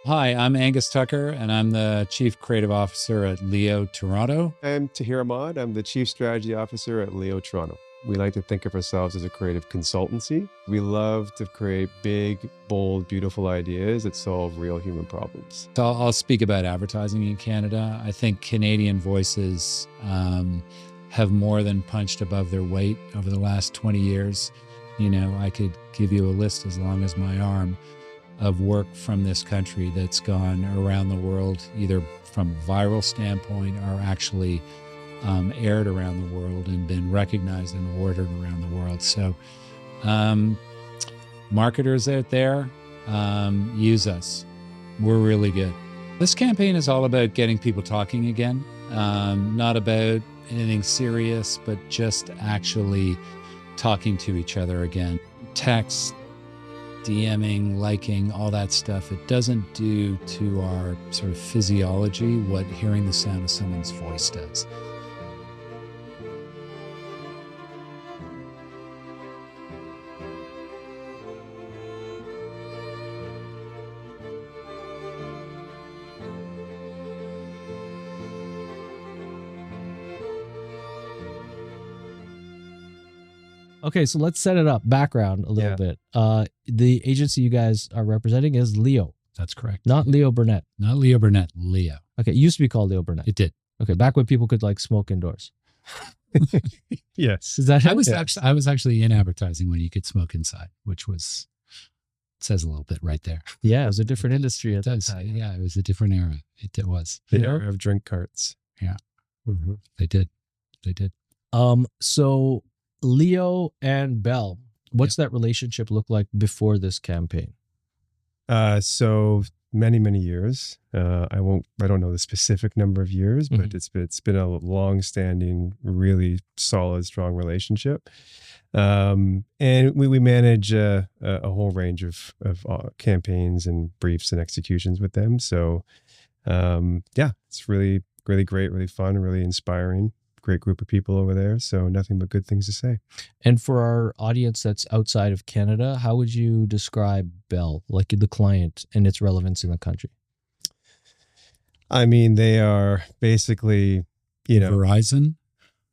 Hi, I'm Angus Tucker, and I'm the Chief Creative Officer at Leo Toronto. I'm Tahir Ahmad. I'm the Chief Strategy Officer at Leo Toronto. We like to think of ourselves as a creative consultancy. We love to create big, bold, beautiful ideas that solve real human problems. So I'll speak about advertising in Canada. I think Canadian voices have more than punched above their weight over the last 20 years. You know, I could give you a list as long as my arm of work from this country that's gone around the world, either from a viral standpoint or actually aired around the world and been recognized and awarded around the world. So marketers out there, use us. We're really good. This campaign is all about getting people talking again, not about anything serious, but just actually talking to each other again. Text, DMing, liking, all that stuff, it doesn't do to our sort of physiology what hearing the sound of someone's voice does. Okay, so let's set it up. Background a little bit. The agency you guys are representing is Leo. That's correct. Not Leo Burnett. Not Leo Burnett, Leo. Okay, it used to be called Leo Burnett. It did. Okay, back when people could like smoke indoors. Yes. Is that I was actually in advertising when you could smoke inside, which was says a little bit right there. Yeah, it was a different industry at that does. time. Yeah, it was a different era. It was. The era of drink carts. Yeah. Mm-hmm. They did. They did. So Leo and Bell, what's that relationship look like before this campaign? So many years. I don't know the specific number of years, but it's been a long-standing, really solid, strong relationship. And we manage a whole range of campaigns and briefs and executions with them. So it's really great, really fun, really inspiring. Great group of people over there. So nothing but good things to say. And for our audience that's outside of Canada, how would you describe Bell, like the client and its relevance in the country? I mean, they are basically, Verizon?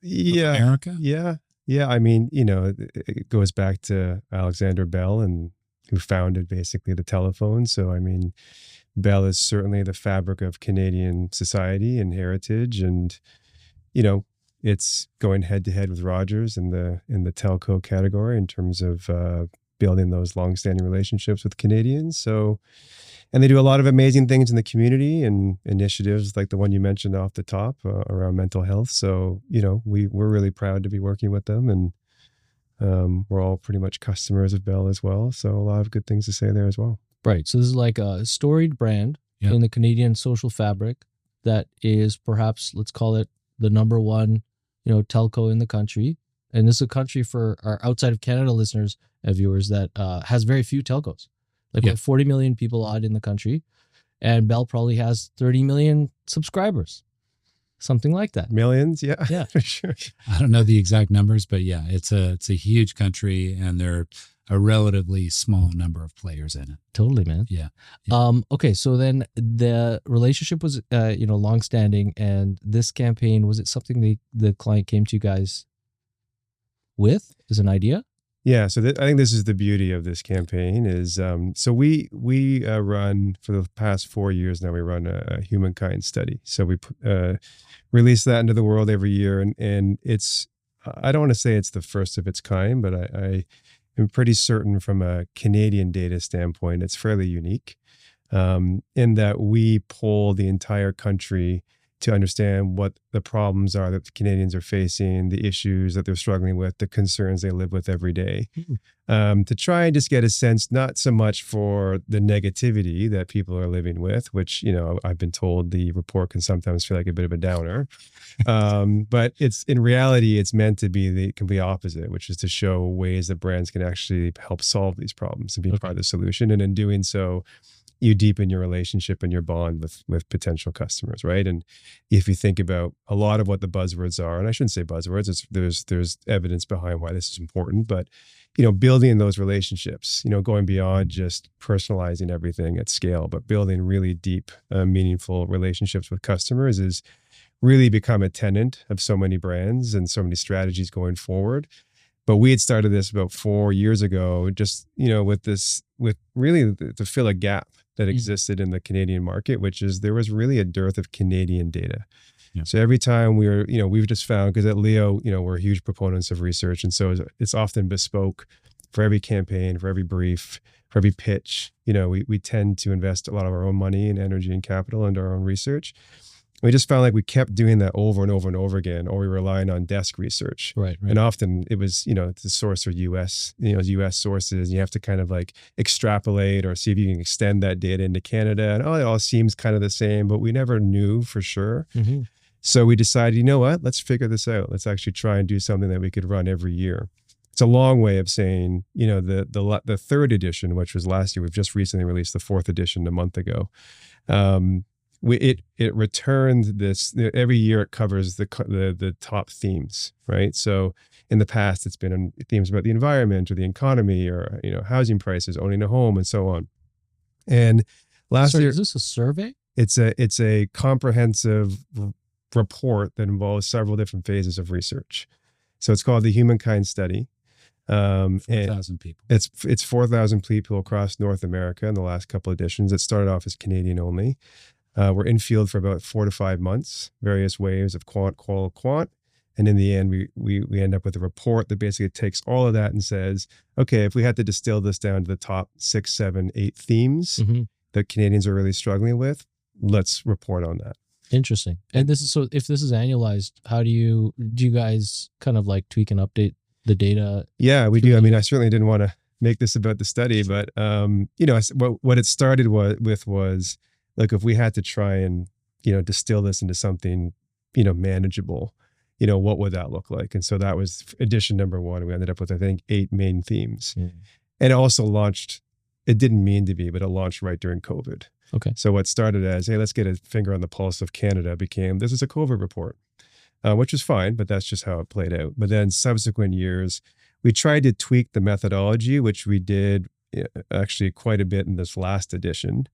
Yeah. America? Yeah. Yeah. I mean, it goes back to Alexander Bell, and who founded basically the telephone. So, I mean, Bell is certainly the fabric of Canadian society and heritage. And, it's going head to head with Rogers in the telco category in terms of building those longstanding relationships with Canadians. So, and they do a lot of amazing things in the community and initiatives like the one you mentioned off the top around mental health. So, we're really proud to be working with them, and we're all pretty much customers of Bell as well. So a lot of good things to say there as well. Right. So this is like a storied brand in the Canadian social fabric that is perhaps, let's call it the number one telco in the country. And this is a country for our outside of Canada listeners and viewers that has very few telcos. Like we have 40 million people odd in the country, and Bell probably has 30 million subscribers. Something like that. Millions, yeah, for sure. I don't know the exact numbers, but yeah, it's a huge country, and there are a relatively small number of players in it. Totally, man. Yeah. Okay, so then the relationship was longstanding, and this campaign, was it something the client came to you guys with as an idea? Yeah, so I think this is the beauty of this campaign is, so we run for the past 4 years now, we run a Humankind Study. So we release that into the world every year, and it's, I don't want to say it's the first of its kind, but I am pretty certain from a Canadian data standpoint, it's fairly unique in that we poll the entire country to understand what the problems are that the Canadians are facing, the issues that they're struggling with, the concerns they live with every day, to try and just get a sense, not so much for the negativity that people are living with, which, I've been told the report can sometimes feel like a bit of a downer. But it's, in reality, it's meant to be the complete opposite, which is to show ways that brands can actually help solve these problems and be part of the solution. And in doing so, you deepen your relationship and your bond with potential customers, right? And if you think about a lot of what the buzzwords are, and I shouldn't say buzzwords, there's evidence behind why this is important, but building those relationships, going beyond just personalizing everything at scale, but building really deep, meaningful relationships with customers is really become a tenet of so many brands and so many strategies going forward. But we had started this about 4 years ago, just, with really to fill a gap that existed in the Canadian market, which is there was really a dearth of Canadian data. Yeah. So every time we've just found, because at Leo, we're huge proponents of research. And so it's often bespoke for every campaign, for every brief, for every pitch. We tend to invest a lot of our own money and energy and capital into our own research. We just found like we kept doing that over and over and over again, or we were relying on desk research. Right. And often it was, the source are US sources. You have to kind of like extrapolate or see if you can extend that data into Canada. And it all seems kind of the same, but we never knew for sure. Mm-hmm. So we decided, you know what, let's figure this out. Let's actually try and do something that we could run every year. It's a long way of saying, the third edition, which was last year, we've just recently released the fourth edition a month ago. It returned this every year. It covers the top themes, right? So in the past, it's been themes about the environment or the economy or housing prices, owning a home, and so on. And last year, is this a survey? It's a comprehensive report that involves several different phases of research. So it's called the Humankind Study. 4,000 people. It's 4,000 people across North America in the last couple editions. It started off as Canadian only. We're in field for about 4 to 5 months, various waves of quant, qual. And in the end, we end up with a report that basically takes all of that and says, okay, if we had to distill this down to the top 6, 7, 8 themes that Canadians are really struggling with, let's report on that. Interesting. And if this is annualized, how do you guys kind of like tweak and update the data? Yeah, we do. I mean, I certainly didn't want to make this about the study, but what it started was like, if we had to try and distill this into something manageable, what would that look like? And so that was edition number 1. We ended up with, I think, 8 main themes. And it also launched, it didn't mean to be, but it launched right during COVID. Okay. So what started as, hey, let's get a finger on the pulse of Canada, became, this is a COVID report, which is fine, but that's just how it played out. But then subsequent years, we tried to tweak the methodology, which we did actually quite a bit in this last edition.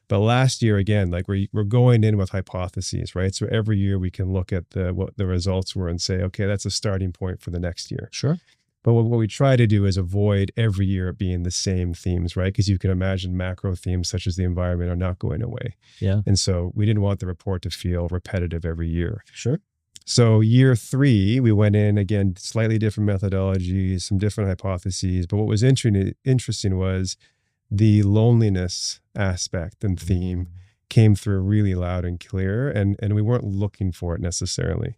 But last year, again, like we're going in with hypotheses, right? So every year we can look at what the results were and say, okay, that's a starting point for the next year. Sure. But what we try to do is avoid every year it being the same themes, right? Because you can imagine macro themes such as the environment are not going away. Yeah. And so we didn't want the report to feel repetitive every year. Sure. So year 3, we went in, again, slightly different methodologies, some different hypotheses. But what was interesting was the loneliness aspect and theme came through really loud and clear. And we weren't looking for it necessarily.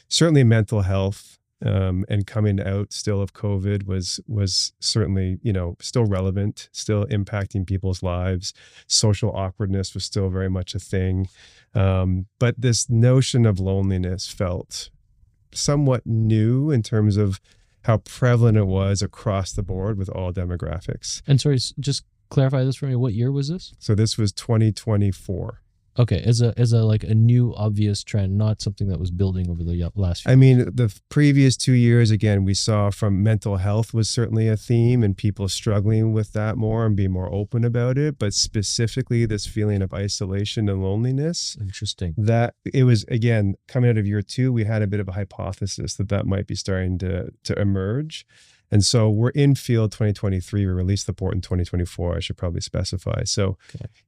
Certainly mental health and coming out still of COVID was certainly, still relevant, still impacting people's lives. Social awkwardness was still very much a thing. But this notion of loneliness felt somewhat new in terms of how prevalent it was across the board with all demographics. And sorry, just clarify this for me. What year was this? So this was 2024. Okay, as a like a new obvious trend, not something that was building over the last few years. I mean, the previous 2 years, again, we saw from mental health was certainly a theme and people struggling with that more and being more open about it. But specifically this feeling of isolation and loneliness. Interesting. That it was, again, coming out of year 2, we had a bit of a hypothesis that might be starting to emerge. And so we're in field 2023. We released the report in 2024. I should probably specify. So,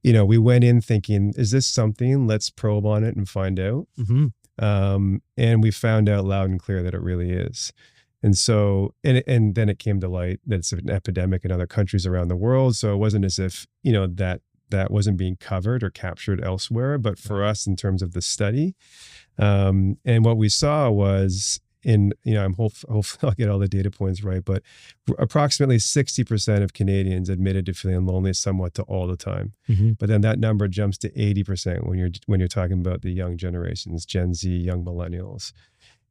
we went in thinking, is this something? Let's probe on it and find out. And we found out loud and clear that it really is. And so, and then it came to light that it's an epidemic in other countries around the world. So it wasn't as if, that wasn't being covered or captured elsewhere. But for us, in terms of the study, and what we saw was, I'm hopefully I'll get all the data points right, but approximately 60% of Canadians admitted to feeling lonely somewhat to all the time. But then that number jumps to 80% when you're talking about the young generations, Gen Z, young millennials.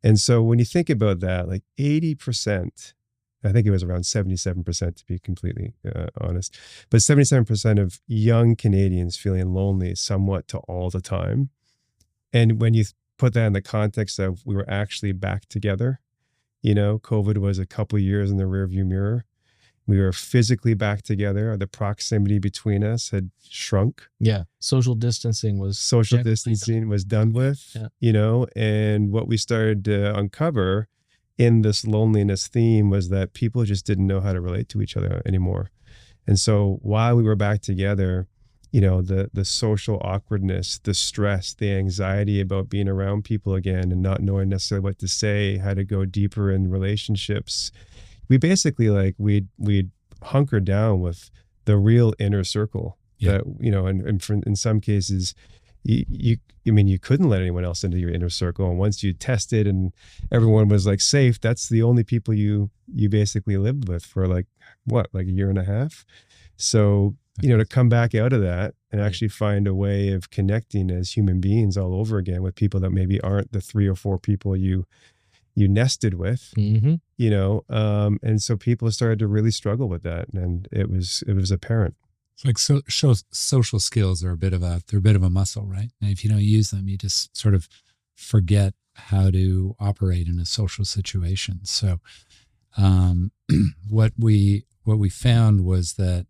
And so when you think about that, like 80% I think it was around 77% to be completely honest, but 77% of young Canadians feeling lonely somewhat to all the time. And when you put that in the context of we were actually back together, COVID was a couple of years in the rearview mirror. We were physically back together. The proximity between us had shrunk. Yeah. Social distancing was done with, and what we started to uncover in this loneliness theme was that people just didn't know how to relate to each other anymore. And so while we were back together, the social awkwardness, the stress, the anxiety about being around people again and not knowing necessarily what to say, how to go deeper in relationships, we basically we'd hunker down with the real inner circle that, and in some cases, you couldn't let anyone else into your inner circle. And once you tested and everyone was safe, that's the only people you basically lived with for a year and a half. So, to come back out of that and actually find a way of connecting as human beings all over again with people that maybe aren't the 3 or 4 people you nested with, and so people started to really struggle with that. And it was apparent. Social skills are a bit of a muscle, right? And if you don't use them, you just sort of forget how to operate in a social situation. So, what we found was that,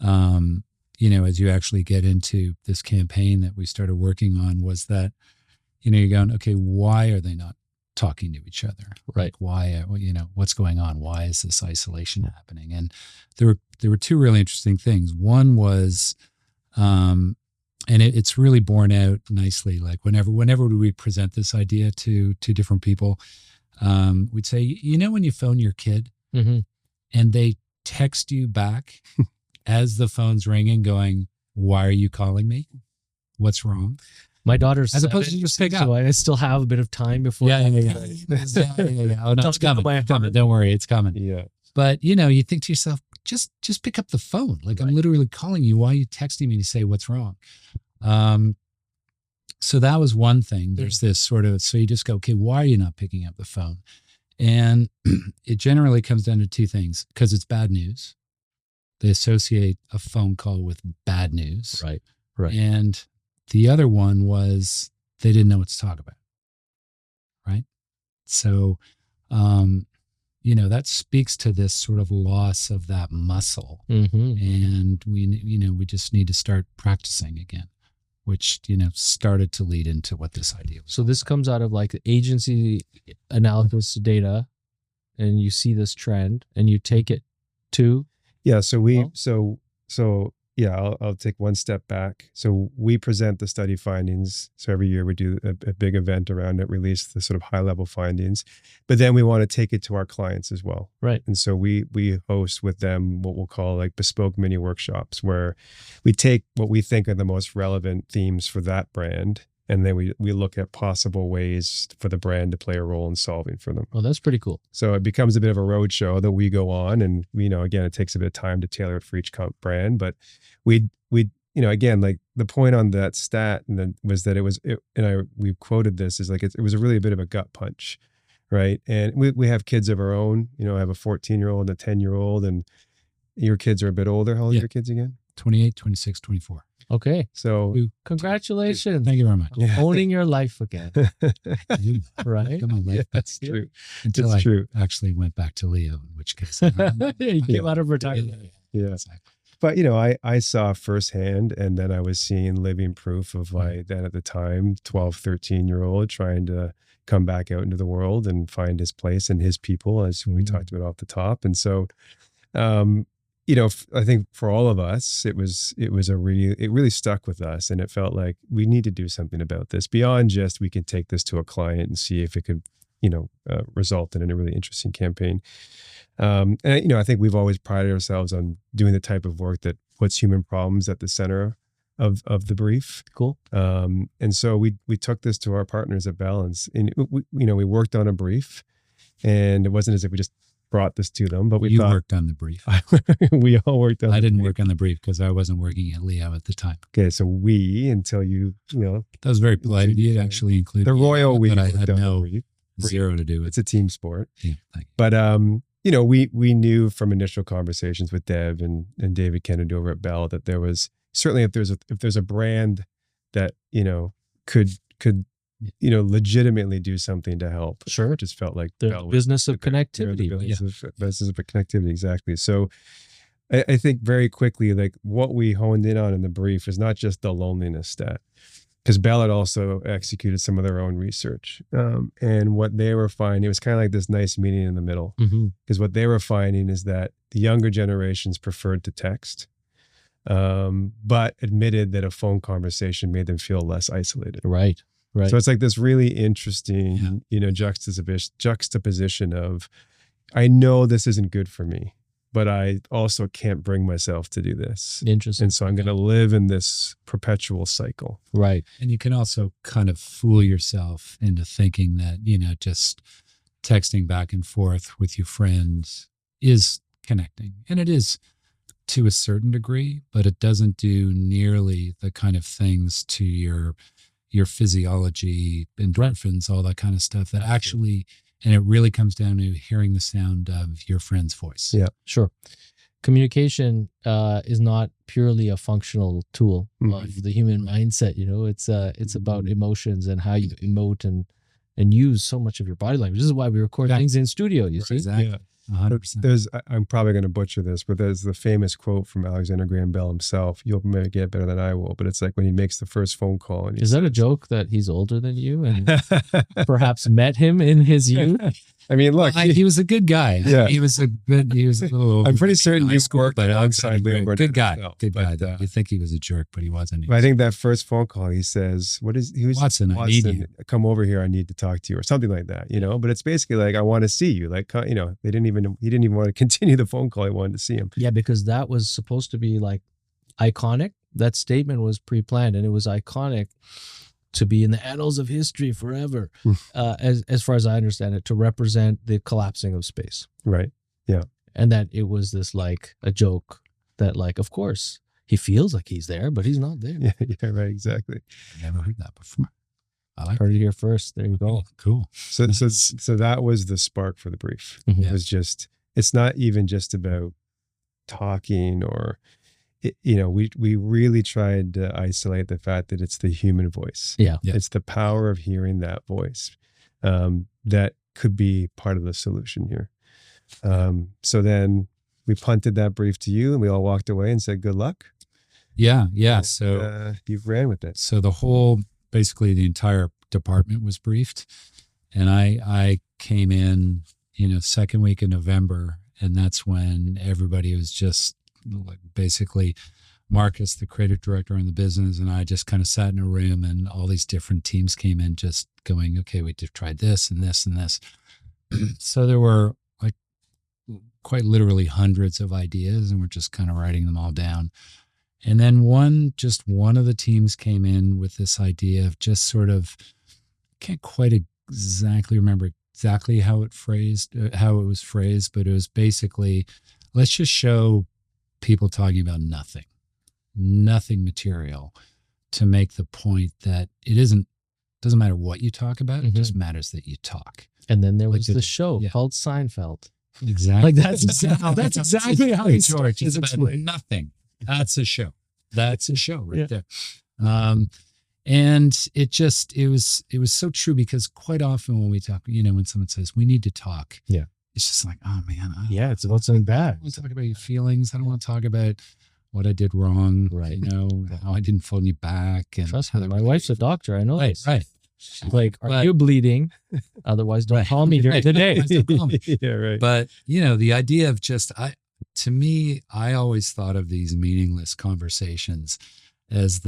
as you actually get into this campaign that we started working on, was that, you're going, okay, why are they not talking to each other? Right. Why, what's going on? Why is this isolation happening? And there were 2 really interesting things. One was, and it's really borne out nicely. Like whenever we present this idea to different people, we'd say, when you phone your kid and they text you back as the phone's ringing going, why are you calling me? What's wrong? My daughter's as opposed to just pick up. So I still have a bit of time before. Yeah. Oh, no, it's coming. Don't worry, it's coming. Yeah. But you think to yourself, just pick up the phone. Like, I'm literally calling you. Why are you texting me to say what's wrong? So that was one thing. There's this sort of, so you just go, okay, why are you not picking up the phone? And it generally comes down to 2 things, because it's bad news. They associate a phone call with bad news. Right. And the other one was they didn't know what to talk about. Right. So, that speaks to this sort of loss of that muscle. And we just need to start practicing again, which, started to lead into what this idea was. So this comes out of agency analysis data, and you see this trend and you take it to. Yeah. I'll take one step back. So we present the study findings. So every year we do a big event around it, release the sort of high level findings, but then we want to take it to our clients as well. Right. And so we host with them what we'll call bespoke mini workshops, where we take what we think are the most relevant themes for that brand, and then we look at possible ways for the brand to play a role in solving for them. Well, that's pretty cool. So it becomes a bit of a road show that we go on, and again, it takes a bit of time to tailor it for each brand, but we again, the point on that stat was that we quoted this as it was really a bit of a gut punch, right? And we have kids of our own. I have a 14-year-old and a 10-year-old, and your kids are a bit older. How old are your kids again? 28, 26, 24. Okay. So congratulations. Thank you very much. Yeah. Owning your life again. Right? Come on, life. That's true. Until I actually went back to Leo, in which case you came out of retirement. Yeah. Exactly. But I saw firsthand, and then I was seeing living proof of then at the time 12, 13-year-old trying to come back out into the world and find his place and his people, as we talked about off the top. And so I think for all of us, it really stuck with us, and it felt like we need to do something about this beyond just we can take this to a client and see if it could, result in a really interesting campaign. And I think we've always prided ourselves on doing the type of work that puts human problems at the center of the brief. Cool. And so we took this to our partners at Balance, and we worked on a brief, and it wasn't as if we just brought this to them, but we worked on the brief. We all worked on. I didn't work on the brief because I wasn't working at Leo at the time. Okay, so until that was very polite. You actually included the royal we, but I had no zero to do with. It's a team sport. Yeah, thank you. But you know, we knew from initial conversations with Dev and David Kennedy over at Bell that there was certainly, if there's a brand that, you know, could you know, legitimately do something to help. Sure. It just felt like The Bell was business of the connectivity. business of connectivity, exactly. So I think very quickly, like what we honed in on in the brief is not just the loneliness stat, because Bell had also executed some of their own research. And what they were finding, it was kind of like this nice meeting in the middle, because what they were finding is that the younger generations preferred to text, but admitted that a phone conversation made them feel less isolated. Right. Right. So it's like this really interesting, you know, juxtaposition of, I know this isn't good for me, but I also can't bring myself to do this. Interesting. And so I'm going to live in this perpetual cycle. Right. And you can also kind of fool yourself into thinking that, you know, just texting back and forth with your friends is connecting. And it is to a certain degree, but it doesn't do nearly the kind of things to your physiology, endorphins, all that kind of stuff that actually, and it really comes down to hearing the sound of your friend's voice. Yeah, sure. Communication is not purely a functional tool of the human mindset. You know, it's about emotions and how you emote and use so much of your body language. This is why we record things in studio. You see, exactly. Yeah. 100%. I'm probably going to butcher this, but there's the famous quote from Alexander Graham Bell himself. You'll maybe get it better than I will, but it's like when he makes the first phone call. And is that a joke that he's older than you and perhaps met him in his youth? I mean, look, he was a good guy. Yeah, he was a little. I'm pretty certain you worked but alongside Leo Burnett. Good guy. himself, Good guy. but, You think he was a jerk, but he wasn't. But I think that first phone call, he says, Watson, I need you. Come over here. I need to talk to you, or something like that, you know, but it's basically like, I want to see you. Like, you know, he didn't even want to continue the phone call. He wanted to see him. Yeah, because that was supposed to be like iconic. That statement was pre-planned, and it was iconic to be in the annals of history forever, as far as I understand it, to represent the collapsing of space. Right. Yeah. And that it was this like a joke that like, of course, he feels like he's there, but he's not there. Yeah, right. Exactly. I never heard that before. I Heard it here first. There you go. Cool. So that was the spark for the brief. It was just, it's not even just about talking or, you know, we really tried to isolate the fact that it's the human voice. Yeah. It's the power of hearing that voice that could be part of the solution here. So then we punted that brief to you and we all walked away and said, good luck. Yeah. And, So you ran with it. So basically the entire department was briefed, and I came in, you know, second week in November, and that's when everybody was just like, basically Marcus, the creative director in the business, and I just kind of sat in a room, and all these different teams came in just going, okay, we just tried this and this and this. So there were like quite literally hundreds of ideas, and we're just kind of writing them all down. And then one of the teams came in with this idea of just sort of, can't quite exactly remember exactly how it was phrased, but it was basically, let's just show people talking about nothing material, to make the point that doesn't matter what you talk about, it just matters that you talk. And then there was the show called Seinfeld. Exactly. Like that's exactly how it's George. It's about nothing. That's a show. That's a show right there. And it was so true, because quite often when we talk, you know, when someone says we need to talk, it's just like, oh man, it's about something bad. I don't want to talk about your feelings. I don't want to talk about what I did wrong. Right. You know, how I didn't phone you back. And trust me, my wife's a doctor. I know this. Right. She's like, are you bleeding? Otherwise, don't call me during the day. Yeah, right. But you know, the idea of just, to me, I always thought of these meaningless conversations as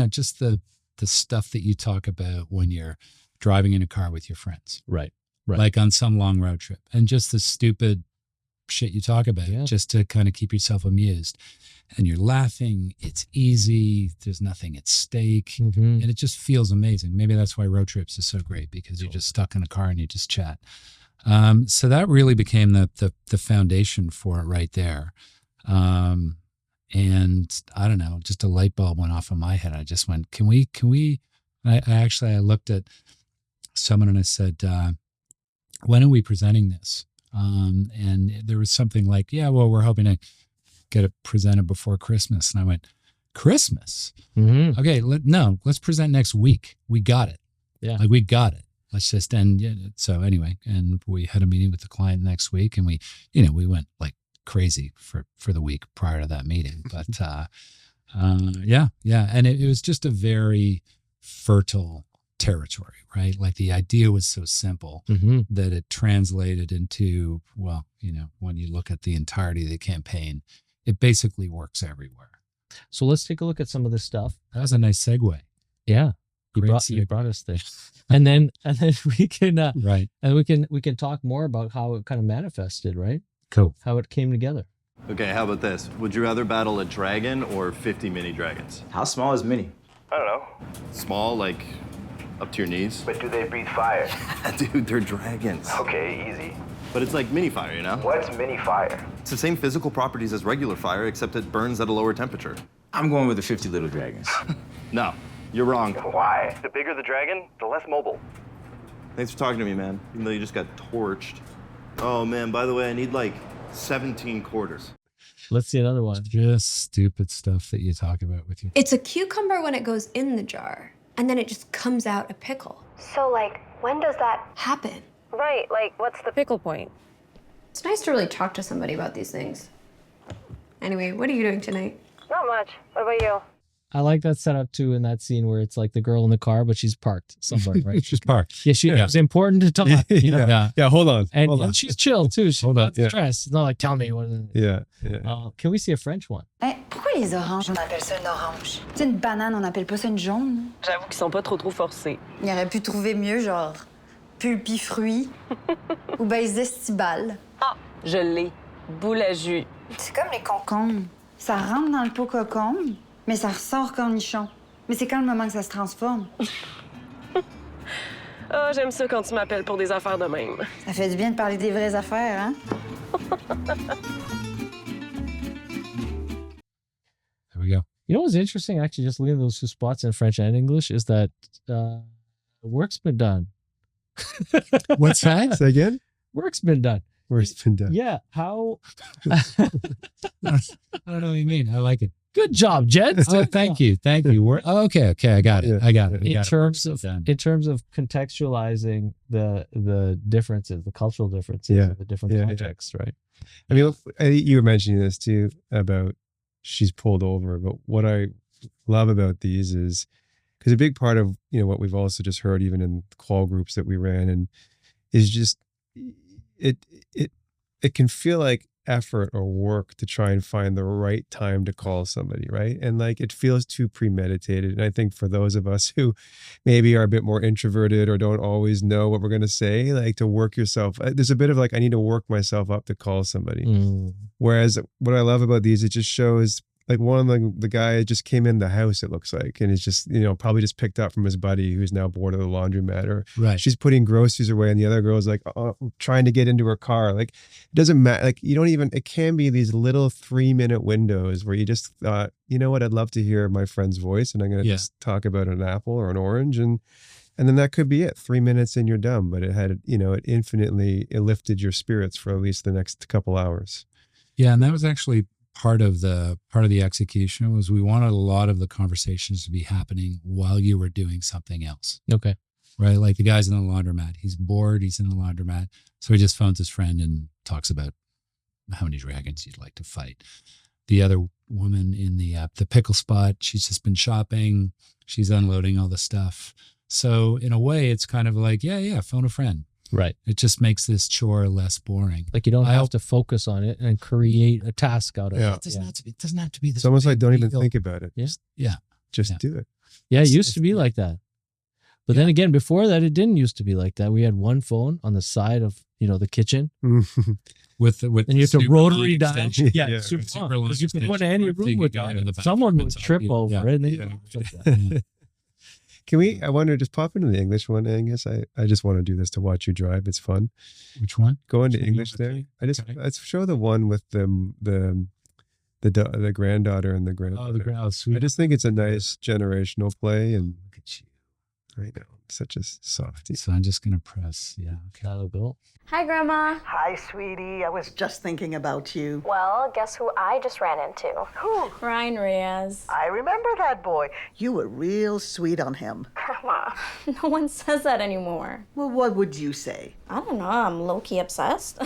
just the stuff that you talk about when you're driving in a car with your friends. Right. Like on some long road trip, and just the stupid shit you talk about just to kind of keep yourself amused. And you're laughing. It's easy. There's nothing at stake. And it just feels amazing. Maybe that's why road trips is so great, because you're just stuck in a car and you just chat. So that really became the foundation for it right there. And I don't know, just a light bulb went off in my head. I just went, can we, I looked at someone and I said, when are we presenting this? And there was something like, yeah, well, we're hoping to get it presented before Christmas. And I went, Christmas? Mm-hmm. Okay, let's present next week. We got it. Yeah. Like we got it. Let's just end. So anyway, and we had a meeting with the client next week, and we went like crazy for the week prior to that meeting. But yeah. And it was just a very fertile territory, right? Like the idea was so simple that it translated into, well, when you look at the entirety of the campaign, it basically works everywhere. So let's take a look at some of this stuff. That was a nice segue. Yeah. You brought us there. and then we can right. And we can talk more about how it kind of manifested, right? Cool. How it came together. Okay, how about this? Would you rather battle a dragon or 50 mini dragons? How small is mini? I don't know. Small, like up to your knees? But do they breathe fire? Dude, they're dragons. Okay, easy. But it's like mini fire, What's mini fire? It's the same physical properties as regular fire, except it burns at a lower temperature. I'm going with the 50 little dragons. No, you're wrong. Why? The bigger the dragon, the less mobile. Thanks for talking to me, man. Even though you just got torched. Oh, man, by the way, I need like 17 quarters. Let's see another one. Just stupid stuff that you talk about with you. It's a cucumber when it goes in the jar, and then it just comes out a pickle. So, like, when does that Happen. Right, like, what's the pickle point? It's nice to really talk to somebody about these things. Anyway, what are you doing tonight? Not much. What about you? I like that setup too in that scene where it's like the girl in the car, but she's parked somewhere, right? She's parked. Yeah, it's important to talk. You know? Yeah. Hold on. And she's chill too. She's Hold on. not stressed. It's not like, tell me what. Yeah. Can we see a French one? Pourquoi les oranges, on appelle ça une orange? C'est une banane, on appelle pas ça une jaune. J'avoue qu'ils sont pas trop forcés. Il aurait pu trouver mieux, genre pulpi-fruit ou ben zestibal. Ah, je l'ai. Boule à jus. C'est comme les concombres. Ça rentre dans le pot cocombe, mais ça ressort cornichon. Mais c'est quand le moment que ça se transforme. Ah, j'aime ça quand tu m'appelles pour des affaires de même. Ça fait du bien de parler des vraies affaires, hein? There we go. You know what's interesting, actually, just looking at those two spots in French and English, is that work's been done. What's that? Say again? Work's been done. Work's been done. Yeah. How? I don't know what you mean. I like it. Good job, Jed. Oh, thank you. Okay. I got it. Yeah. I got it. In terms of contextualizing the differences, the cultural differences of the different contexts, right? I mean, you were mentioning this too about she's pulled over, but what I love about these is because a big part of what we've also just heard even in call groups that we ran and is just it can feel like effort or work to try and find the right time to call somebody, right? And like it feels too premeditated. And I think for those of us who maybe are a bit more introverted or don't always know what we're going to say, like to work yourself, there's a bit of like, I need to work myself up to call somebody. Whereas what I love about these, it just shows like one of the guy just came in the house, it looks like, and is just, probably just picked up from his buddy who's now bored of the laundromat, or Right. she's putting groceries away and the other girl's like trying to get into her car. Like it doesn't matter. Like it can be these little 3-minute windows where you just thought, you know what, I'd love to hear my friend's voice and I'm going to just talk about an apple or an orange. And then that could be it. 3 minutes and you're done. But it had, it lifted your spirits for at least the next couple hours. Yeah. And that was actually part of the execution was we wanted a lot of the conversations to be happening while you were doing something else. Okay. Right. Like the guy's in the laundromat. He's bored. He's in the laundromat. So he just phones his friend and talks about how many dragons you'd like to fight. The other woman in the pickle spot, she's just been shopping. She's unloading all the stuff. So in a way, it's kind of like, phone a friend. Right. It just makes this chore less boring. Like you don't have to focus on it and create a task out of it. It doesn't have to be this. It's almost like don't even deal. think about it. Yeah. Just do it. Yeah, it used to be like that. But then again, before that, it didn't used to be like that. We had one phone on the side of, the kitchen. with and you have to rotary dial. Yeah. Super long. Because you could extension. put any room with someone would trip over it. And Can we, I wonder, just pop into the English one, Angus? I just want to do this to watch you drive. It's fun. Which one? Go into Which one English you want there. to see? Let's show the one with the granddaughter and the granddaughter. Oh, sweet. I just think it's a nice generational play. And Look at you. I know, such a softie. So I'm just gonna press. Yeah. Okay. That'll go. Hi, Grandma. Hi, sweetie. I was just thinking about you. Well, guess who I just ran into? Who? Ryan Reyes. I remember that boy. You were real sweet on him. Grandma. No one says that anymore. Well, what would you say? I don't know. I'm low-key obsessed.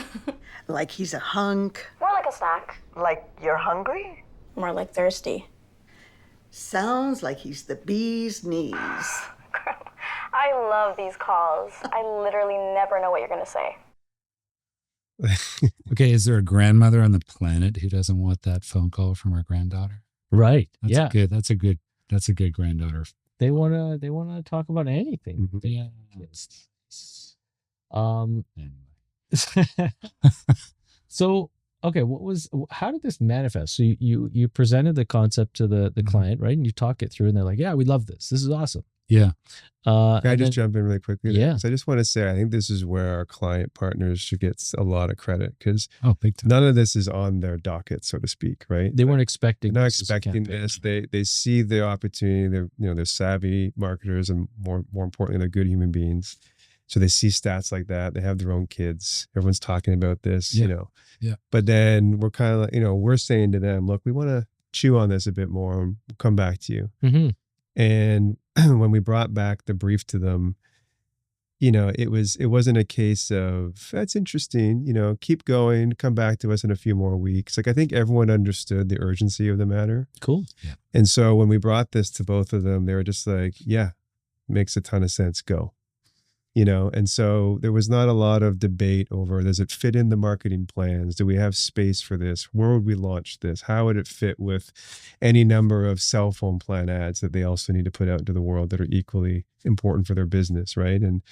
Like he's a hunk? More like a snack. Like you're hungry? More like thirsty. Sounds like he's the bee's knees. I love these calls. I literally never know what you're going to say. Okay. Is there a grandmother on the planet who doesn't want that phone call from her granddaughter? Right. That's good. That's a good granddaughter. They wanna talk about anything. Yeah. Anyway. So okay, how did this manifest? So you presented the concept to the client, right? And you talk it through, and they're like, "Yeah, we love this. This is awesome." Yeah. Can I just jump in really quickly? Yeah. So I just want to say, I think this is where our client partners should get a lot of credit, because Big time. none of this is on their docket, so to speak, right? They weren't expecting. They're not this as a expecting campaign. this. They see the opportunity. They're savvy marketers, and more importantly, they're good human beings. So they see stats like that. They have their own kids. Everyone's talking about this, Yeah. But then we're kind of like, we're saying to them, look, we want to chew on this a bit more, and we'll come back to you. Mm-hmm. And when we brought back the brief to them, it wasn't a case of, that's interesting, keep going, come back to us in a few more weeks. Like, I think everyone understood the urgency of the matter. Cool. Yeah. And so when we brought this to both of them, they were just like, yeah, makes a ton of sense, go. And so there was not a lot of debate over, does it fit in the marketing plans? Do we have space for this? Where would we launch this? How would it fit with any number of cell phone plan ads that they also need to put out into the world that are equally important for their business, right? And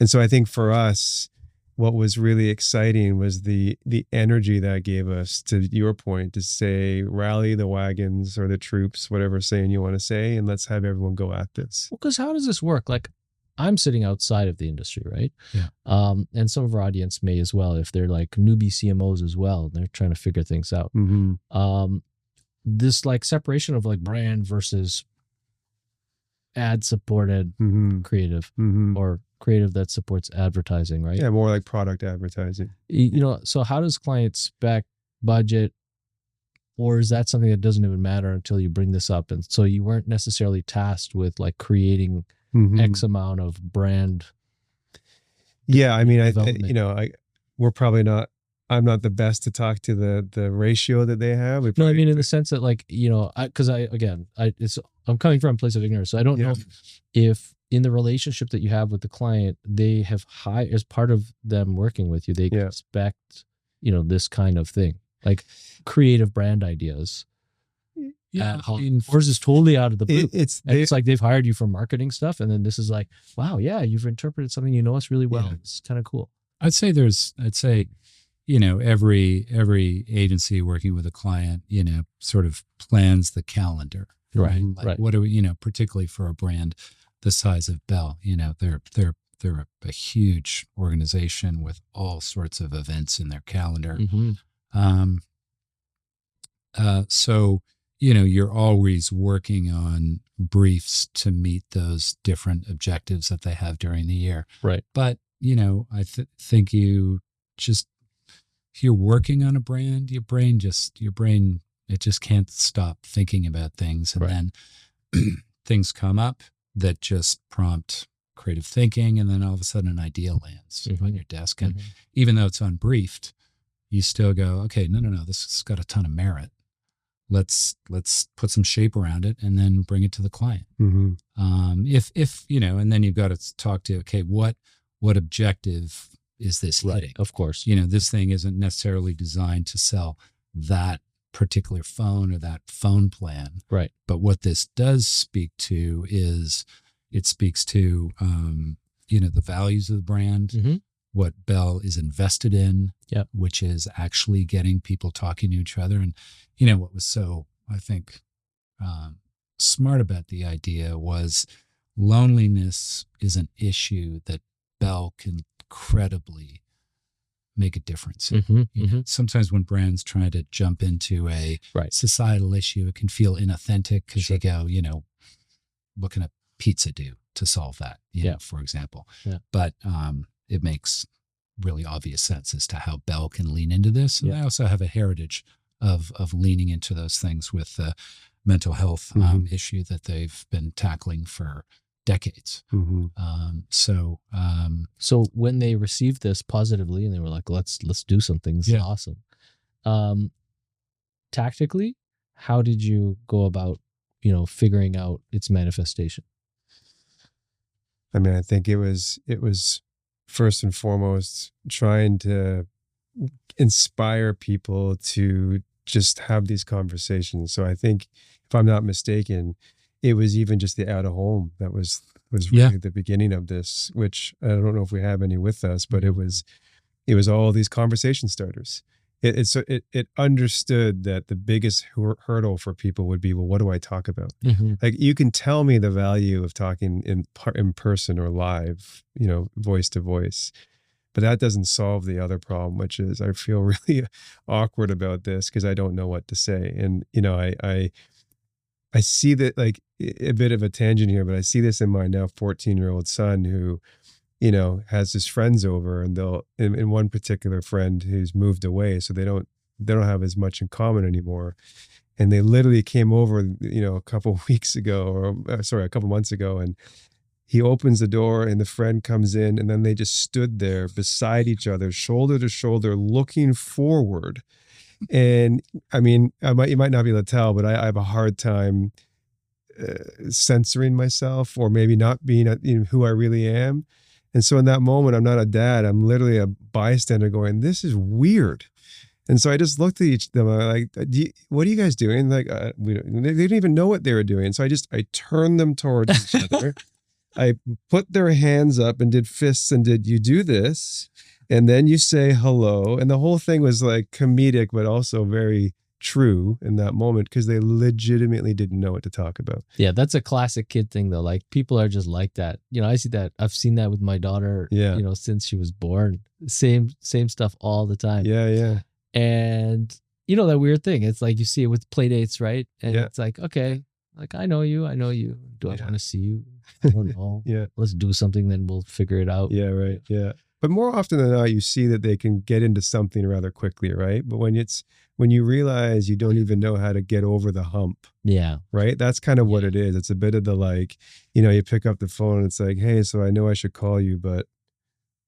so I think for us, what was really exciting was the energy that gave us, to your point, to say, rally the wagons or the troops, whatever saying you want to say, and let's have everyone go at this. Well, because how does this work? Like, I'm sitting outside of the industry, right? Yeah. And some of our audience may as well, if they're like newbie CMOs as well, and they're trying to figure things out. Mm-hmm. This like separation of like brand versus ad supported creative, or creative that supports advertising, right? Yeah, more like product advertising. So how does client spec, budget, or is that something that doesn't even matter until you bring this up? And so you weren't necessarily tasked with like creating X amount of brand. Yeah, I mean, development. we're probably not. I'm not the best to talk to the ratio that they have. No, I mean in the sense that like I'm coming from a place of ignorance, so I don't know if in the relationship that you have with the client, they have high as part of them working with you, they expect this kind of thing, like creative brand ideas. Yeah, or is this totally out of the blue? It's like they've hired you for marketing stuff, and then this is like, wow, yeah, you've interpreted something, us really well. Yeah. It's kind of cool. I'd say every agency working with a client, sort of plans the calendar, right? Like, right. what do we, particularly for a brand the size of Bell, they're a huge organization with all sorts of events in their calendar. So you're always working on briefs to meet those different objectives that they have during the year. Right. But, I think if you're working on a brand, your brain, it just can't stop thinking about things. And then things come up that just prompt creative thinking. And then all of a sudden an idea lands on your desk. And even though it's unbriefed, you still go, okay, no, this has got a ton of merit. Let's put some shape around it and then bring it to the client. If and then you've got to talk to, okay, what objective is this hitting? Of course. This thing isn't necessarily designed to sell that particular phone or that phone plan. Right. But what this does speak to is it speaks to, the values of the brand, what Bell is invested in, which is actually getting people talking to each other. And, what was so, I think, smart about the idea was loneliness is an issue that Bell can credibly make a difference. Sometimes when brands try to jump into a societal issue, it can feel inauthentic because you go, what can a pizza do? to solve that, for example. Yeah. But it makes really obvious sense as to how Bell can lean into this. And they also have a heritage of leaning into those things with the mental health issue that they've been tackling for decades. So when they received this positively and they were like, let's do something, this is awesome. Tactically, how did you go about, figuring out its manifestation? I mean, I think it was first and foremost trying to inspire people to just have these conversations. So I think, if I'm not mistaken, it was even just the out of home that was really the beginning of this, which I don't know if we have any with us, but it was all these conversation starters. It understood that the biggest hurdle for people would be, well, what do I talk about? Like, you can tell me the value of talking in person or live, voice to voice, but that doesn't solve the other problem, which is I feel really awkward about this because I don't know what to say. And, I see that, like, a bit of a tangent here, but I see this in my now 14-year-old son who, has his friends over, and they'll, in one particular friend who's moved away, so they don't have as much in common anymore. And they literally came over, a couple months ago, and he opens the door and the friend comes in, and then they just stood there beside each other, shoulder to shoulder, looking forward. And I mean, you might not be able to tell, but I have a hard time censoring myself, or maybe not being who I really am. And so in that moment, I'm not a dad. I'm literally a bystander going, this is weird. And so I just looked at each of them. I'm like, what are you guys doing? Like, they didn't even know what they were doing. So I turned them towards each other. I put their hands up and did fists and did, you do this, and then you say hello. And the whole thing was like comedic, but also very true in that moment, because they legitimately didn't know what to talk about. Yeah, that's a classic kid thing though. Like, people are just like that. I see that. I've seen that with my daughter, since she was born. Same stuff all the time. Yeah. And that weird thing. It's like you see it with play dates, right? And it's like, okay, like, I know you. Do I want to see you? I don't know. Let's do something, then we'll figure it out. Yeah, right. Yeah. But more often than not, you see that they can get into something rather quickly, right? But when you realize you don't even know how to get over the hump. Yeah. Right? That's kind of what it is. It's a bit of the, like, you pick up the phone and it's like, hey, so I know I should call you, but,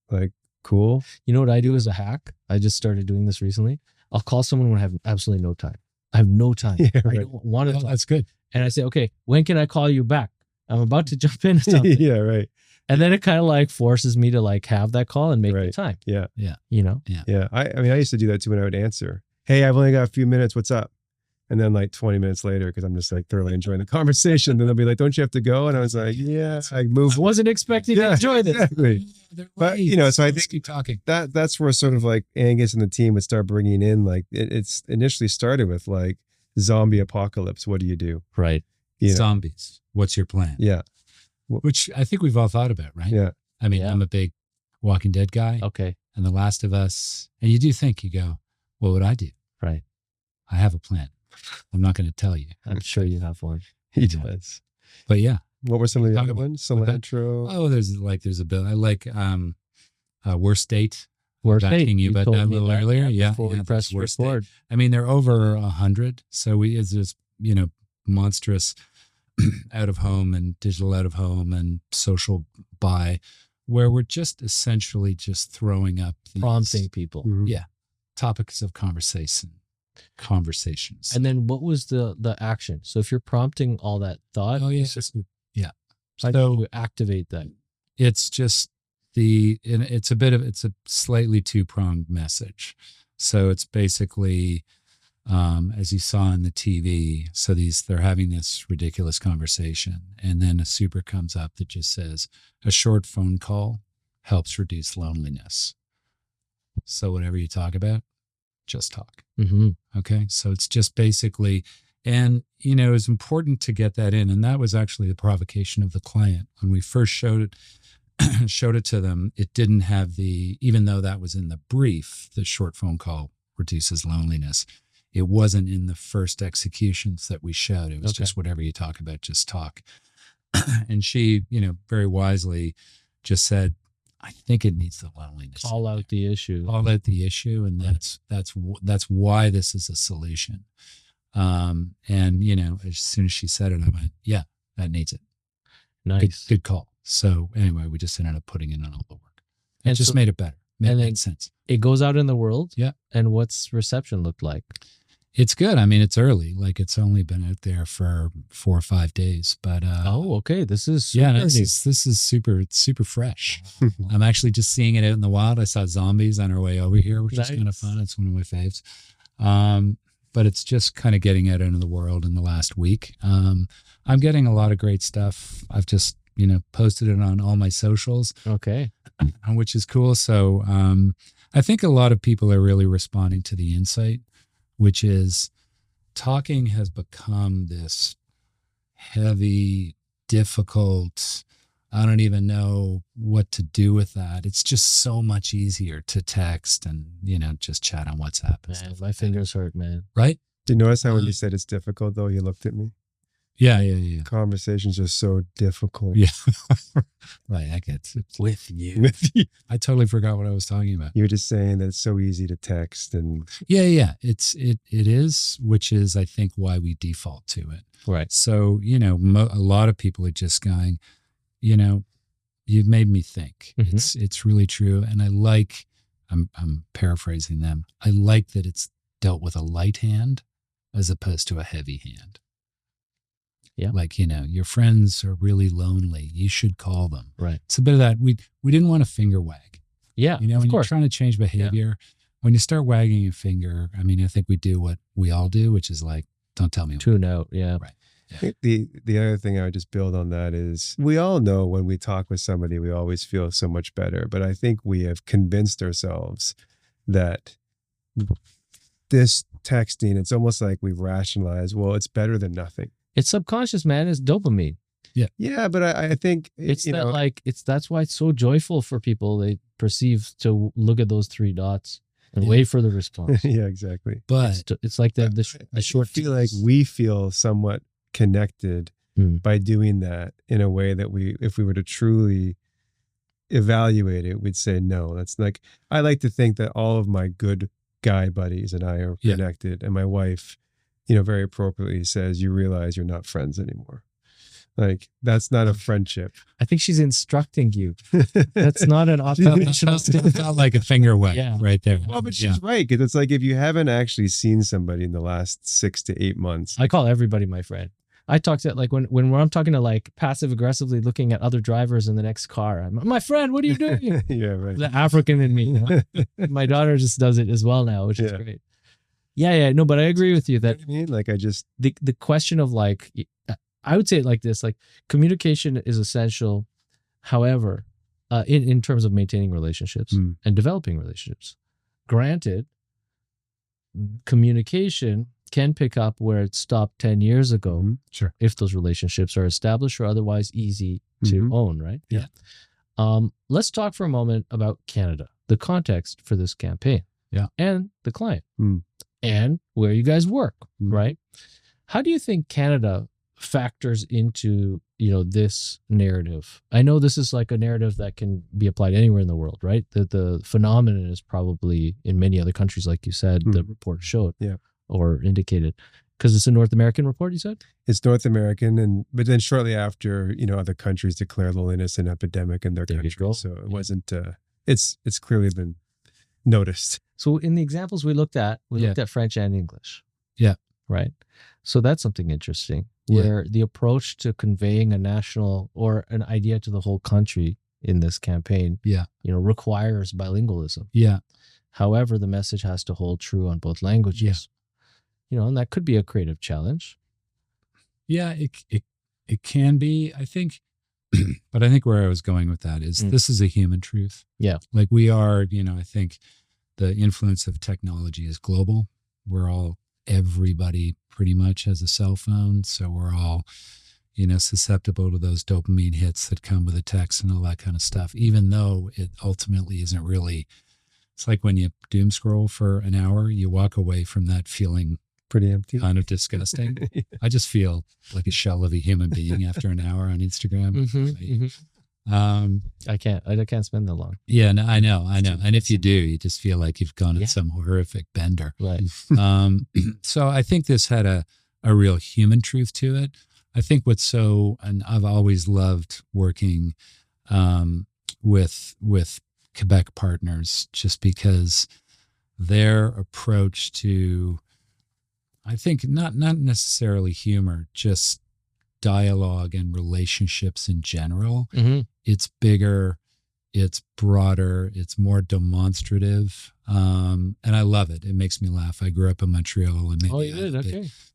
like, cool. You know what I do as a hack? I just started doing this recently. I'll call someone when I have absolutely no time. I have no time. Yeah, right. I don't want to talk. That's good. And I say, okay, when can I call you back? I'm about to jump into something. Yeah, right. And then it kind of like forces me to like have that call and make the time. Yeah. Yeah. Yeah. I mean, I used to do that too when I would answer. Hey, I've only got a few minutes. What's up? And then like 20 minutes later, because I'm just like thoroughly enjoying the conversation, then they'll be like, don't you have to go? And I was like, yeah, I moved. I wasn't expecting to enjoy this. Exactly. But, so I think keep talking. That's where sort of like Angus and the team would start bringing in, like, it's initially started with like zombie apocalypse. What do you do? Right. Zombies. What's your plan? Yeah. Which I think we've all thought about, right? Yeah. I mean, I'm a big Walking Dead guy. Okay. And The Last of Us. And you do think, you go, what would I do? Right. I have a plan. I'm not going to tell you. I'm sure you have one. He does. But yeah. What were some of the other ones? Cilantro. Oh, there's a bill. I like Worst Date. Worst Date. Talking you about that a little earlier. Yeah. Before we press record. I mean, they're over 100. So it's just, monstrous out of home and digital out of home and social buy, where we're just essentially just throwing up these, prompting people. Yeah. Topics of conversations. And then what was the action? So if you're prompting all that thought, how do you activate that? It's just it's a slightly two-pronged message. So it's basically, as you saw in the TV, so they're having this ridiculous conversation, and then a super comes up that just says, a short phone call helps reduce loneliness. So whatever you talk about, just talk. Mm-hmm. Okay. So it's just basically, and it's important to get that in. And that was actually the provocation of the client. When we first showed it to them, it didn't have even though that was in the brief, the short phone call reduces loneliness. It wasn't in the first executions that we showed. It was just whatever you talk about, just talk. And she, very wisely just said, I think it needs the loneliness. Call out the issue. Call out the issue. And that's why this is a solution. And, as soon as she said it, I went, yeah, that needs it. Nice. Good call. So anyway, we just ended up putting it on all the work. It And just so- made it better. and Made then- sense. It goes out in the world. Yeah. And what's reception looked like? It's good. I mean, it's early. Like it's only been out there for 4 or 5 days, but Okay. This is yeah, super new. this is super fresh. I'm actually just seeing it out in the wild. I saw zombies on our way over here, which is kind of Nice. fun. It's one of my faves. But it's just kind of getting out into the world in the last week. I'm getting a lot of great stuff. I've just posted it on all my socials, Okay. which is cool. So I think a lot of people are really responding to the insight, which is talking has become this heavy, difficult, I don't even know what to do with that. It's just so much easier to text and, just chat on WhatsApp and Man, stuff. my fingers hurt, man. Right? Did you notice how when you said it's difficult, though, he looked at me? Yeah. Conversations are so difficult. Yeah. Right. I get it. With you. I totally forgot what I was talking about. You were just saying that it's so easy to text and Yeah. It is, which is, I think, why we default to it. Right. So, a lot of people are just going, you've made me think. Mhm. It's really true. And I'm paraphrasing them. I like that it's dealt with a light hand as opposed to a heavy hand. Yeah. Like, your friends are really lonely. You should call them. Right. It's a bit of that. We didn't want a finger wag. Yeah. When of you're course. trying to change behavior, when you start wagging your finger, I mean, I think we do what we all do, which is like, don't tell me. Tune out. Yeah. Right. I think the other thing I would just build on that is we all know when we talk with somebody, we always feel so much better. But I think we have convinced ourselves that this texting, it's almost like we've rationalized, well, it's better than nothing. It's subconscious, man. It's dopamine. Yeah, but I think It's that's why it's so joyful for people. They perceive to look at those 3 dots and Yeah. wait for the response. yeah, exactly. But It's like the I short. feel like we feel somewhat connected Mm. by doing that in a way that if we were to truly evaluate it, we'd say no. That's like, I like to think that all of my good guy buddies and I are Yeah. connected, and my wife, very appropriately says, you realize you're not friends anymore. Like, that's not a friendship. I think she's instructing you. That's not an it observational felt like a finger wag Yeah. right there. Well, but Yeah. she's right, because it's like if you haven't actually seen somebody in the last 6 to 8 months, I call everybody my friend. I talk to when I'm talking to like passive aggressively looking at other drivers in the next car. I'm my friend. What are you doing? yeah, right. The African in me. My daughter just does it as well now, which is Yeah. great. Yeah. No, but I agree with you You know that what I mean? Like, I just, the question of like, I would say it like this: like communication is essential. However, in terms of maintaining relationships Mm. and developing relationships, granted, communication can pick up where it stopped 10 years ago. Mhm. Sure. If those relationships are established or otherwise easy to Mhm. own, right? Yeah. Let's talk for a moment about Canada, the context for this campaign. Yeah. And the client. Mm. And where you guys work, Mm. right? How do you think Canada factors into, this narrative? I know this is like a narrative that can be applied anywhere in the world, right? The phenomenon is probably in many other countries, like you said, the report showed. Yeah. Or indicated, because it's a North American report, you said? it's North American, but then shortly after, other countries declare loneliness an epidemic in their There you country. go. So it wasn't. It's clearly been noticed. So in the examples we looked at, we Yeah. looked at French and English. Yeah. Right. So that's something interesting, Yeah. where the approach to conveying a national or an idea to the whole country in this campaign, Yeah. requires bilingualism. Yeah. However, the message has to hold true on both languages. And that could be a creative challenge. Yeah, it can be, I think, but I think where I was going with that is this is a human truth. Yeah. Like we are, I think the influence of technology is global. Everybody pretty much has a cell phone. So we're all, susceptible to those dopamine hits that come with a text and all that kind of stuff, even though it ultimately isn't really, it's like when you doom scroll for an hour, you walk away from that feeling pretty empty. kind of disgusting. Yeah. I just feel like a shell of a human being after an hour on Instagram. I can't spend that long. Yeah, no, I know. And if you do, you just feel like you've gone on some horrific bender. Right. So I think this had a real human truth to it. I think and I've always loved working with Quebec partners, just because their approach to, I think, not necessarily humor, just dialogue and relationships in general. Mm-hmm. It's bigger, it's broader, it's more demonstrative, and I love it. It makes me laugh. I grew up in Montreal, and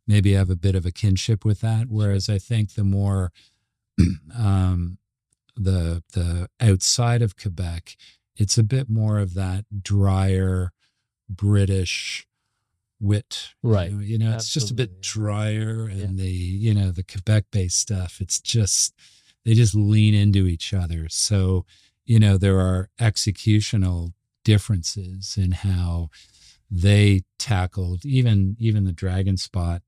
maybe I have a bit of a kinship with that. Whereas I think the more the outside of Quebec, it's a bit more of that drier British wit, right? It's just a bit drier, and the Quebec-based stuff, it's just, they just lean into each other. So there are executional differences in how they tackled even the dragon spot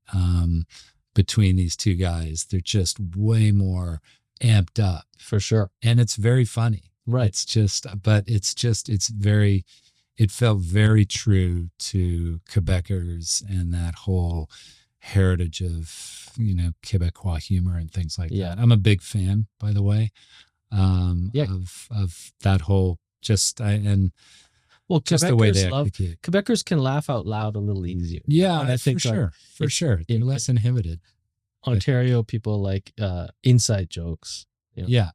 between these two guys. They're just way more amped up, for sure, and it's very funny. Right. It felt very true to Quebecers and that whole heritage of, Quebecois humor and things like that. I'm a big fan, by the way, of that whole the way they execute. Quebecers can laugh out loud a little easier. Yeah, I think for sure. They're less inhibited. Ontario people like inside jokes. Yeah.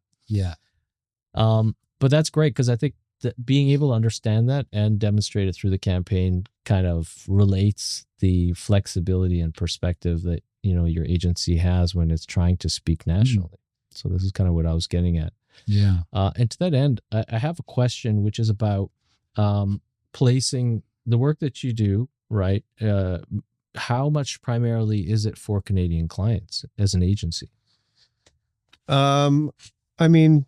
But that's great, because I think that being able to understand that and demonstrate it through the campaign kind of relates the flexibility and perspective that your agency has when it's trying to speak nationally. So this is kind of what I was getting at. Yeah. And to that end, I have a question, which is about placing the work that you do, right? How much primarily is it for Canadian clients as an agency? I mean,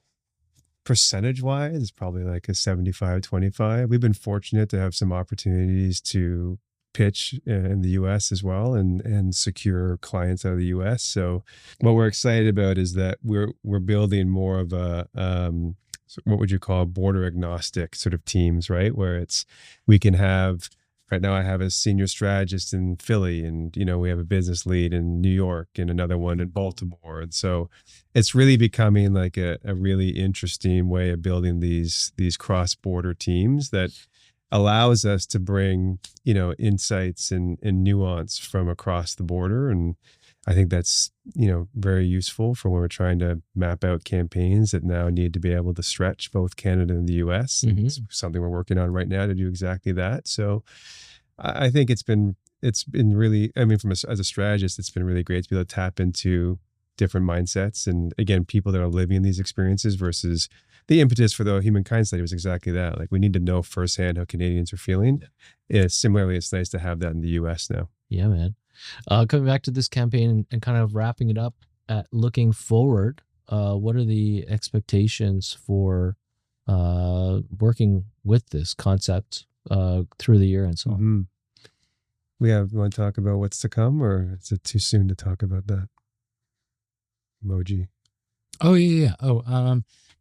percentage wise, it's probably like a 75-25. We've been fortunate to have some opportunities to pitch in the US as well, and secure clients out of the US. So what we're excited about is that we're building more of a what would you call border agnostic sort of teams, right? Where we can have, right now I have a senior strategist in Philly, and we have a business lead in New York and another one in Baltimore. And so it's really becoming like a really interesting way of building these cross-border teams that allows us to bring, insights and nuance from across the border. And I think that's, very useful for when we're trying to map out campaigns that now need to be able to stretch both Canada and the US. Mm-hmm. It's something we're working on right now to do exactly that. So I think it's been really, as a strategist, it's been really great to be able to tap into different mindsets. And again, people that are living these experiences versus the impetus for the Humankind Study was exactly that. Like, we need to know firsthand how Canadians are feeling. Similarly, it's nice to have that in the US now. Yeah, man. Coming back to this campaign and kind of wrapping it up, looking forward, what are the expectations for working with this concept through the year and so on? Mm-hmm. You want to talk about what's to come, or is it too soon to talk about that? Emoji. Oh, yeah.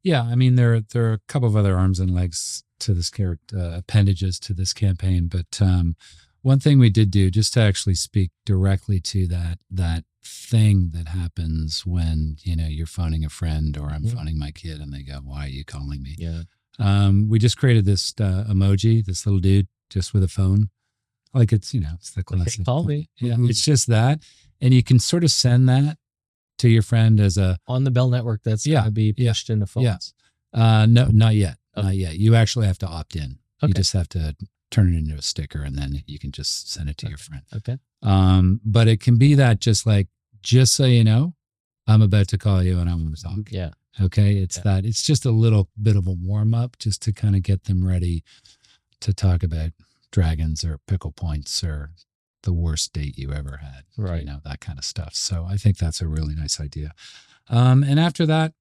Yeah. I mean, there are a couple of other arms and legs to this appendages to this campaign, but one thing we did do, just to actually speak directly to that thing that happens when you're phoning a friend, or I'm phoning my kid and they go, "Why are you calling me?" Yeah. We just created this emoji, this little dude just with a phone, like it's it's the classic. Hey, call me. Yeah, it's just that, and you can sort of send that to your friend as on the Bell network. That's going to be pushed into phones. Yeah. No, not yet. Okay. Not yet. You actually have to opt in. Okay. You just have to turn it into a sticker, and then you can just send it to your friend. Okay. But it can be that just so you know, I'm about to call you and I'm going to talk. Yeah. Okay. It's that. It's just a little bit of a warm up, just to kind of get them ready to talk about dragons or pickle points or the worst date you ever had. Right. That kind of stuff. So I think that's a really nice idea. And after that,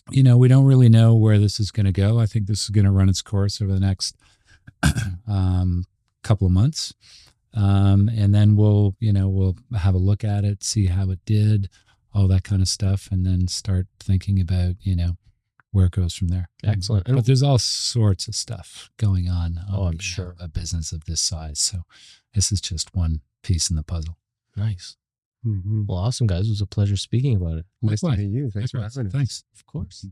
we don't really know where this is going to go. I think this is going to run its course over the next couple of months. And then we'll have a look at it, see how it did, all that kind of stuff, and then start thinking about, where it goes from there. Excellent. But there's all sorts of stuff going on. I'm sure. A business of this size. So this is just one piece in the puzzle. Nice. Mm-hmm. Well, awesome, guys. It was a pleasure speaking about it. Nice to meet you. Thanks for having us. Thanks. Of course.